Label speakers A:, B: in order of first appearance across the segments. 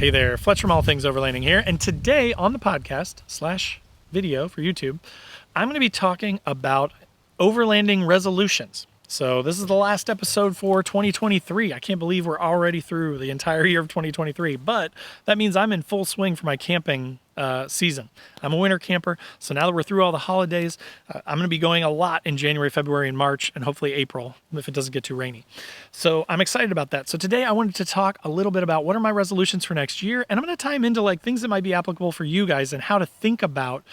A: Hey there, Fletch from All Things Overlanding here, and today on the podcast / video for YouTube, I'm going to be talking about overlanding resolutions. So this is the last episode for 2023. I can't believe we're already through the entire year of 2023, but that means I'm in full swing for my camping season. I'm a winter camper, so now that we're through all the holidays, I'm going to be going a lot in January, February, and March, and hopefully April if it doesn't get too rainy. So I'm excited about that. So today I wanted to talk a little bit about what are my resolutions for next year, and I'm going to tie them into like things that might be applicable for you guys and how to think about,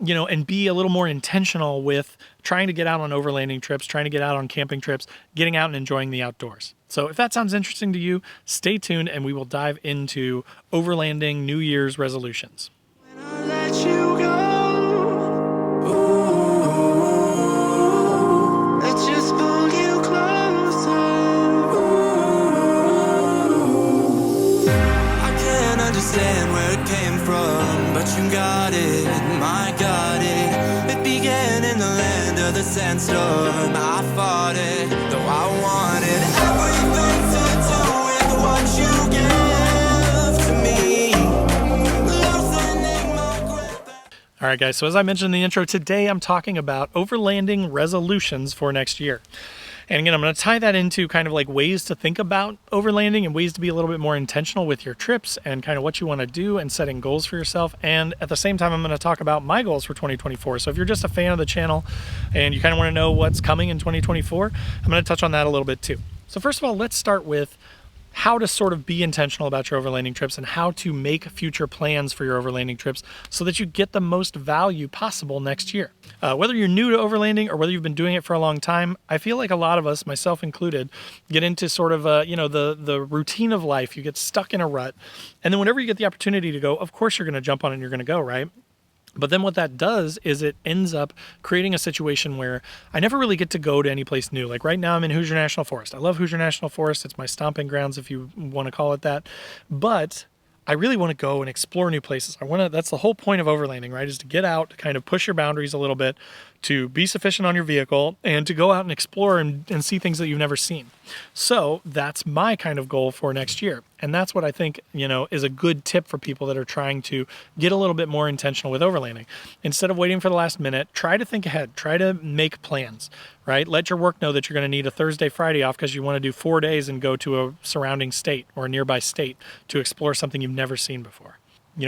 A: you know, and be a little more intentional with trying to get out on overlanding trips, trying to get out on camping trips, getting out and enjoying the outdoors. So if that sounds interesting to you, stay tuned and we will dive into overlanding New Year's resolutions.
B: When I let you go, I just pull you closer. I can't understand where it came from, but you got it, my got it. It began in the land of the sandstorm. I fought it, though I wanted everything to do with what you gave to me. Loosening my grip.
A: All right, guys, so as I mentioned in the intro, today I'm talking about overlanding resolutions for next year. And again, I'm going to tie that into kind of like ways to think about overlanding and ways to be a little bit more intentional with your trips and kind of what you want to do and setting goals for yourself. And at the same time, I'm going to talk about my goals for 2024. So if you're just a fan of the channel and you kind of want to know what's coming in 2024, I'm going to touch on that a little bit too. So first of all, let's start with how to sort of be intentional about your overlanding trips and how to make future plans for your overlanding trips so that you get the most value possible next year. Whether you're new to overlanding or whether you've been doing it for a long time, I feel like a lot of us, myself included, get into sort of the routine of life. You get stuck in a rut, and then whenever you get the opportunity to go, of course you're going to jump on it and you're going to go, right? But then what that does is it ends up creating a situation where I never really get to go to any place new. Like right now I'm in Hoosier National Forest. I love Hoosier National Forest. It's my stomping grounds, if you want to call it that. But I really want to go and explore new places. That's the whole point of overlanding, right? Is to get out, to kind of push your boundaries a little bit, to be sufficient on your vehicle, and to go out and explore and see things that you've never seen. So that's my kind of goal for next year. And that's what I think, is a good tip for people that are trying to get a little bit more intentional with overlanding. Instead of waiting for the last minute, try to think ahead, try to make plans, right? Let your work know that you're going to need a Thursday, Friday off because you want to do 4 days and go to a surrounding state or a nearby state to explore something you've never seen before.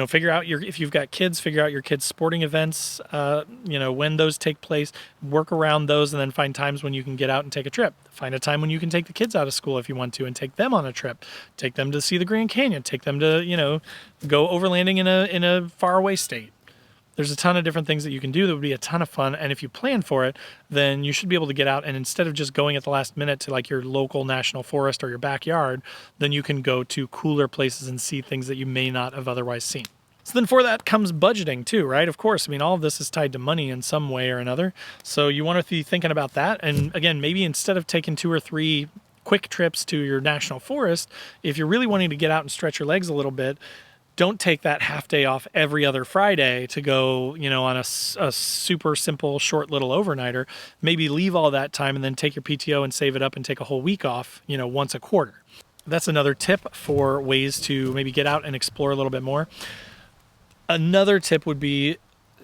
A: Figure out if you've got kids, figure out your kids' sporting events, when those take place, work around those, and then find times when you can get out and take a trip. Find a time when you can take the kids out of school if you want to and take them on a trip. Take them to see the Grand Canyon. Take them to, go overlanding in a faraway state. There's a ton of different things that you can do that would be a ton of fun. And if you plan for it, then you should be able to get out. And instead of just going at the last minute to like your local national forest or your backyard, then you can go to cooler places and see things that you may not have otherwise seen. So then for that comes budgeting too, right? Of course, all of this is tied to money in some way or another. So you want to be thinking about that. And again, maybe instead of taking 2 or 3 quick trips to your national forest, if you're really wanting to get out and stretch your legs a little bit, don't take that half day off every other Friday to go, on a super simple, short little overnighter. Maybe leave all that time and then take your PTO and save it up and take a whole week off, once a quarter. That's another tip for ways to maybe get out and explore a little bit more. Another tip would be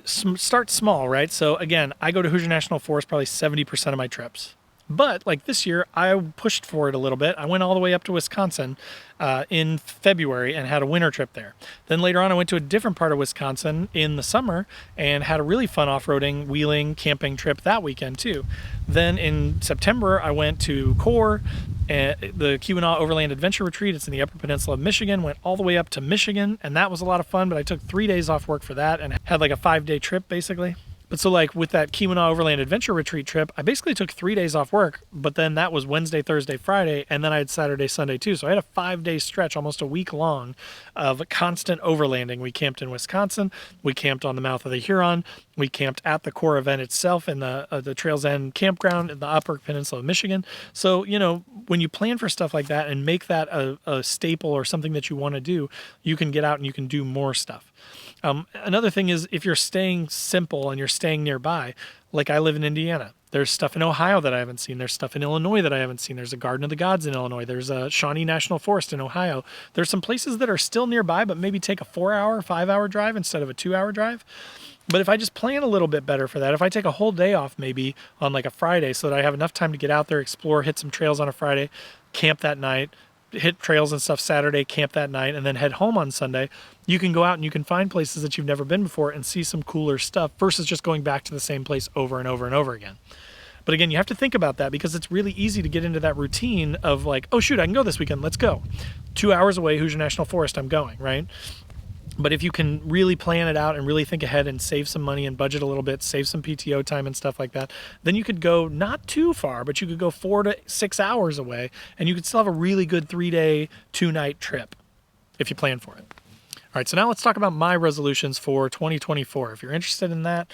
A: start small, right? So again, I go to Hoosier National Forest probably 70% of my trips. But like this year, I pushed for it a little bit. I went all the way up to Wisconsin in February and had a winter trip there. Then later on, I went to a different part of Wisconsin in the summer and had a really fun off-roading, wheeling, camping trip that weekend too. Then in September, I went to Core, the Keweenaw Overland Adventure Retreat. It's in the Upper Peninsula of Michigan. Went all the way up to Michigan, and that was a lot of fun. But I took 3 days off work for that and had like a 5-day trip basically. But so like with that Keweenaw Overland Adventure Retreat trip, I basically took 3 days off work, but then that was Wednesday, Thursday, Friday, and then I had Saturday, Sunday too. So I had a 5-day stretch, almost a week long, of constant overlanding. We camped in Wisconsin, we camped on the mouth of the Huron, we camped at the core event itself in the Trails End campground in the Upper Peninsula of Michigan. So, when you plan for stuff like that and make that a staple or something that you want to do, you can get out and you can do more stuff. Another thing is if you're staying simple and you're staying nearby, like I live in Indiana. There's stuff in Ohio that I haven't seen. There's stuff in Illinois that I haven't seen. There's a Garden of the Gods in Illinois. There's a Shawnee National Forest in Ohio. There's some places that are still nearby, but maybe take a 4-hour, 5-hour drive instead of a 2-hour drive. But if I just plan a little bit better for that, if I take a whole day off maybe on like a Friday so that I have enough time to get out there, explore, hit some trails on a Friday, camp that night, hit trails and stuff Saturday, camp that night, and then head home on Sunday, you can go out and you can find places that you've never been before and see some cooler stuff versus just going back to the same place over and over and over again. But again, you have to think about that because it's really easy to get into that routine of like, oh shoot, I can go this weekend, let's go. 2 hours away, Hoosier National Forest, I'm going, right? But if you can really plan it out and really think ahead and save some money and budget a little bit, save some PTO time and stuff like that, then you could go not too far, but you could go 4 to 6 hours away and you could still have a really good 3-day, 2-night trip if you plan for it. All right, so now let's talk about my resolutions for 2024. If you're interested in that,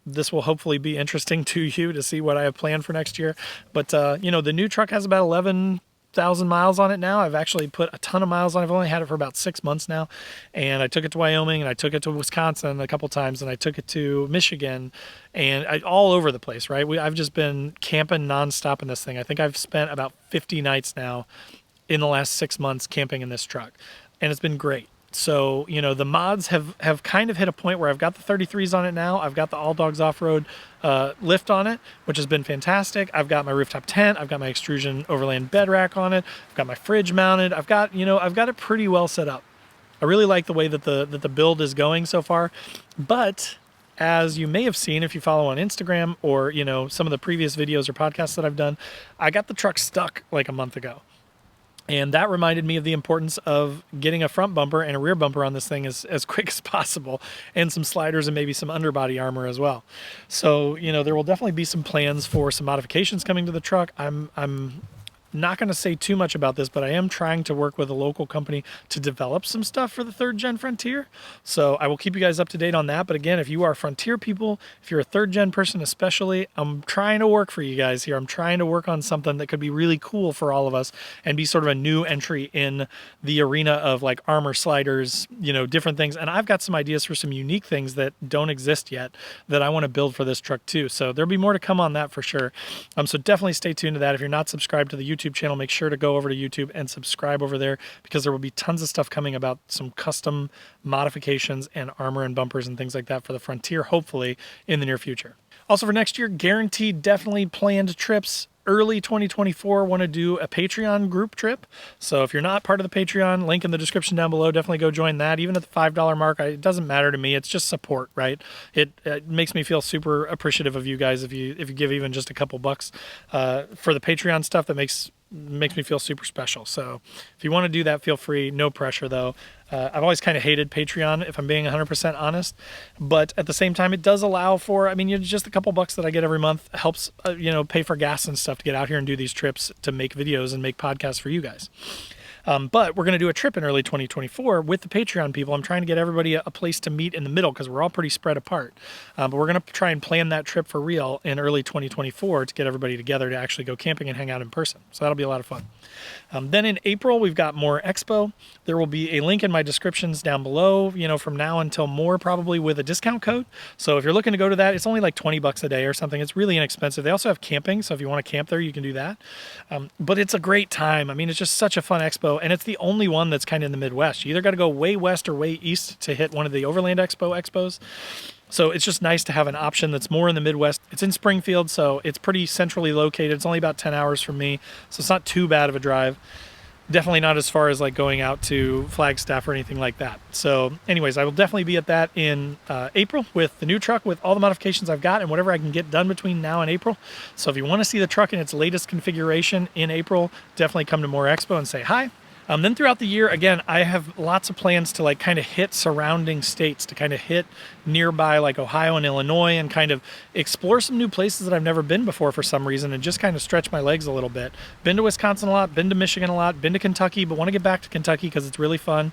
A: this will hopefully be interesting to you to see what I have planned for next year. But, the new truck has about 11,000 miles on it now. I've actually put a ton of miles on it. I've only had it for about 6 months now. And I took it to Wyoming and I took it to Wisconsin a couple times and I took it to Michigan and all over the place, right? I've just been camping nonstop in this thing. I think I've spent about 50 nights now in the last 6 months camping in this truck. And it's been great. So, the mods have kind of hit a point where I've got the 33s on it now. I've got the All Dogs Off-Road lift on it, which has been fantastic. I've got my rooftop tent. I've got my extrusion overland bed rack on it. I've got my fridge mounted. I've got it pretty well set up. I really like the way that the build is going so far. But as you may have seen if you follow on Instagram or, some of the previous videos or podcasts that I've done, I got the truck stuck like a month ago. And that reminded me of the importance of getting a front bumper and a rear bumper on this thing as quick as possible, and some sliders and maybe some underbody armor as well. So, there will definitely be some plans for some modifications coming to the truck. I'm not going to say too much about this, but I am trying to work with a local company to develop some stuff for the 3rd gen Frontier. So I will keep you guys up to date on that. But again, if you are Frontier people, if you're a 3rd gen person especially, I'm trying to work for you guys here. I'm trying to work on something that could be really cool for all of us and be sort of a new entry in the arena of like armor sliders, different things. And I've got some ideas for some unique things that don't exist yet that I want to build for this truck too. So there'll be more to come on that for sure. So definitely stay tuned to that. If you're not subscribed to the YouTube channel, make sure to go over to YouTube and subscribe over there because there will be tons of stuff coming about some custom modifications and armor and bumpers and things like that for the Frontier, hopefully in the near future. Also for next year, guaranteed definitely planned trips. Early 2024, want to do a Patreon group trip. So if you're not part of the Patreon, link in the description down below, definitely go join that. Even at the $5 mark, it doesn't matter to me. It's just support, right? It makes me feel super appreciative of you guys if you give even just a couple bucks for the Patreon stuff. That makes me feel super special. So if you want to do that, feel free. No pressure though. I've always kind of hated Patreon, if I'm being 100% honest, but at the same time, it does allow for, just a couple bucks that I get every month helps, pay for gas and stuff to get out here and do these trips to make videos and make podcasts for you guys. But we're going to do a trip in early 2024 with the Patreon people. I'm trying to get everybody a place to meet in the middle because we're all pretty spread apart. But we're going to try and plan that trip for real in early 2024 to get everybody together to actually go camping and hang out in person. So that'll be a lot of fun. Then in April, we've got more Expo. There will be a link in my descriptions down below, from now until more, probably with a discount code. So if you're looking to go to that, it's only like 20 bucks a day or something. It's really inexpensive. They also have camping. So if you want to camp there, you can do that. But it's a great time. It's just such a fun Expo. And it's the only one that's kind of in the Midwest. You either got to go way west or way east to hit one of the Overland Expos. So it's just nice to have an option that's more in the Midwest. It's in Springfield, so it's pretty centrally located. It's only about 10 hours from me, so it's not too bad of a drive. Definitely not as far as like going out to Flagstaff or anything like that. So anyways, I will definitely be at that in April with the new truck, with all the modifications I've got and whatever I can get done between now and April. So if you want to see the truck in its latest configuration in April, definitely come to More Expo and say hi. Then throughout the year, again, I have lots of plans to like kind of hit surrounding states, to kind of hit nearby like Ohio and Illinois and kind of explore some new places that I've never been before for some reason and just kind of stretch my legs a little bit. Been to Wisconsin a lot, been to Michigan a lot, been to Kentucky, but want to get back to Kentucky because it's really fun.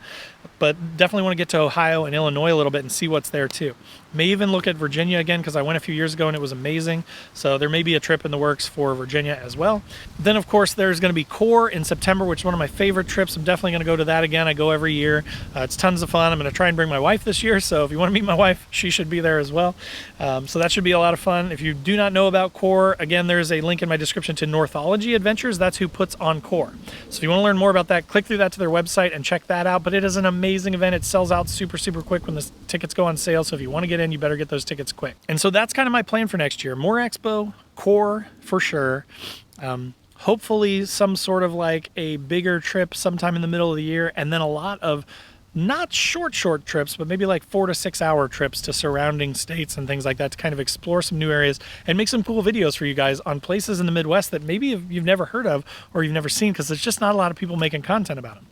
A: But definitely want to get to Ohio and Illinois a little bit and see what's there too. May even look at Virginia again because I went a few years ago and it was amazing. So there may be a trip in the works for Virginia as well. Then, of course, there's going to be CORE in September, which is one of my favorite trips. I'm definitely going to go to that again. I go every year. It's tons of fun. I'm going to try and bring my wife this year. So if you want to meet my wife, she should be there as well. So that should be a lot of fun. If you do not know about CORE, again, there's a link in my description to Northology Adventures. That's who puts on CORE. So if you want to learn more about that, click through that to their website and check that out. But it is an amazing event. It sells out super, super quick when the tickets go on sale. So if you want to get in, you better get those tickets quick. And so that's kind of my plan for next year. More expo, CORE for sure. Hopefully some sort of like a bigger trip sometime in the middle of the year, and then a lot of not short trips, but maybe like 4 to 6 hour trips to surrounding states and things like that to kind of explore some new areas and make some cool videos for you guys on places in the Midwest that maybe you've never heard of or you've never seen, because there's just not a lot of people making content about them.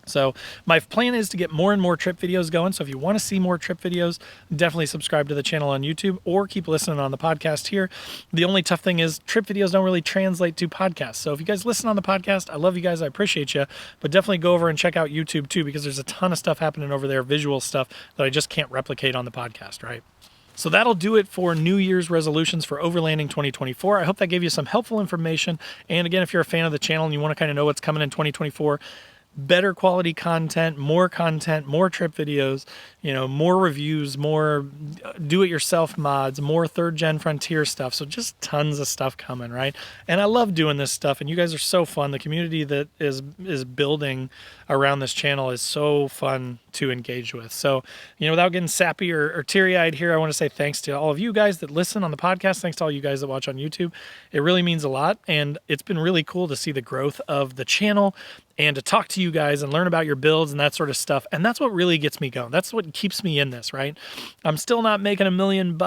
A: So my plan is to get more and more trip videos going. So if you want to see more trip videos, definitely subscribe to the channel on YouTube or keep listening on the podcast here. The only tough thing is trip videos don't really translate to podcasts. So if you guys listen on the podcast, I love you guys. I appreciate you. But definitely go over and check out YouTube too, because there's a ton of stuff happening over there, visual stuff that I just can't replicate on the podcast, right? So that'll do it for New Year's resolutions for Overlanding 2024. I hope that gave you some helpful information. And again, if you're a fan of the channel and you want to kind of know what's coming in 2024, better quality content, more trip videos, more reviews, more do-it-yourself mods, more third-gen Frontier stuff. So just tons of stuff coming, right? And I love doing this stuff, and you guys are so fun. The community that is building around this channel is so fun to engage with. So, without getting sappy or teary-eyed here, I want to say thanks to all of you guys that listen on the podcast. Thanks to all you guys that watch on YouTube. It really means a lot, and it's been really cool to see the growth of the channel and to talk to you guys and learn about your builds and that sort of stuff. And that's what really gets me going. That's what keeps me in this, right? I'm still not making $1 million.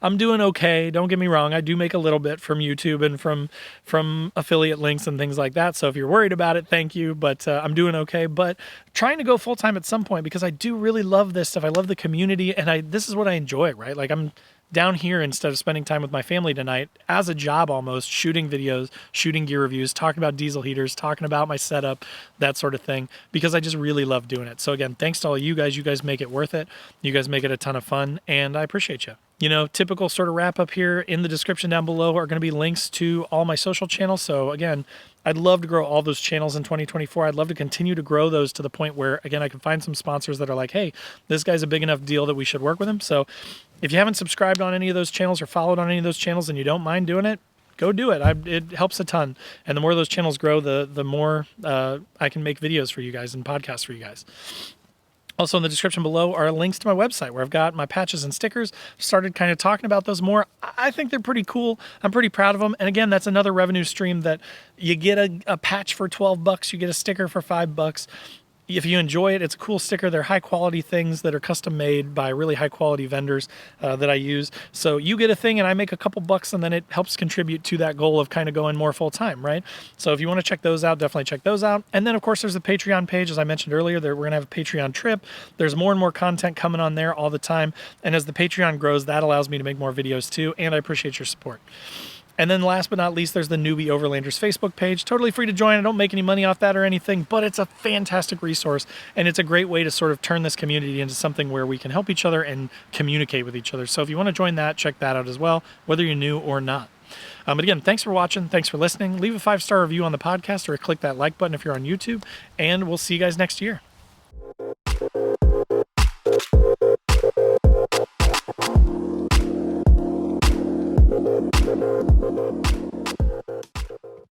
A: I'm doing okay. Don't get me wrong. I do make a little bit from YouTube and from affiliate links and things like that. So if you're worried about it, thank you. But I'm doing okay. But trying to go full time at some point, because I do really love this stuff. I love the community, and this is what I enjoy, right? Like, I'm down here instead of spending time with my family tonight as a job almost, shooting videos, shooting gear reviews, talking about diesel heaters, talking about my setup, that sort of thing, because I just really love doing it. So again, thanks to all you guys. You guys make it worth it. You guys make it a ton of fun, and I appreciate you. Typical sort of wrap up here. In the description down below are going to be links to all my social channels. So again, I'd love to grow all those channels in 2024. I'd love to continue to grow those to the point where, again, I can find some sponsors that are like, hey, this guy's a big enough deal that we should work with him. So if you haven't subscribed on any of those channels or followed on any of those channels and you don't mind doing it, go do it. It helps a ton. And the more those channels grow, the more I can make videos for you guys and podcasts for you guys. Also in the description below are links to my website where I've got my patches and stickers. Started kind of talking about those more. I think they're pretty cool. I'm pretty proud of them. And again, that's another revenue stream that you get a patch for $12, you get a sticker for $5. If you enjoy it, it's a cool sticker. They're high quality things that are custom made by really high quality vendors that I use. So you get a thing and I make a couple bucks, and then it helps contribute to that goal of kind of going more full time, right? So if you want to check those out, definitely check those out. And then of course there's the Patreon page. As I mentioned earlier, we're going to have a Patreon trip. There's more and more content coming on there all the time. And as the Patreon grows, that allows me to make more videos too. And I appreciate your support. And then last but not least, there's the Newbie Overlanders Facebook page. Totally free to join. I don't make any money off that or anything, but it's a fantastic resource. And it's a great way to sort of turn this community into something where we can help each other and communicate with each other. So if you want to join that, check that out as well, whether you're new or not. But again, thanks for watching. Thanks for listening. Leave a 5-star review on the podcast or click that like button if you're on YouTube. And we'll see you guys next year.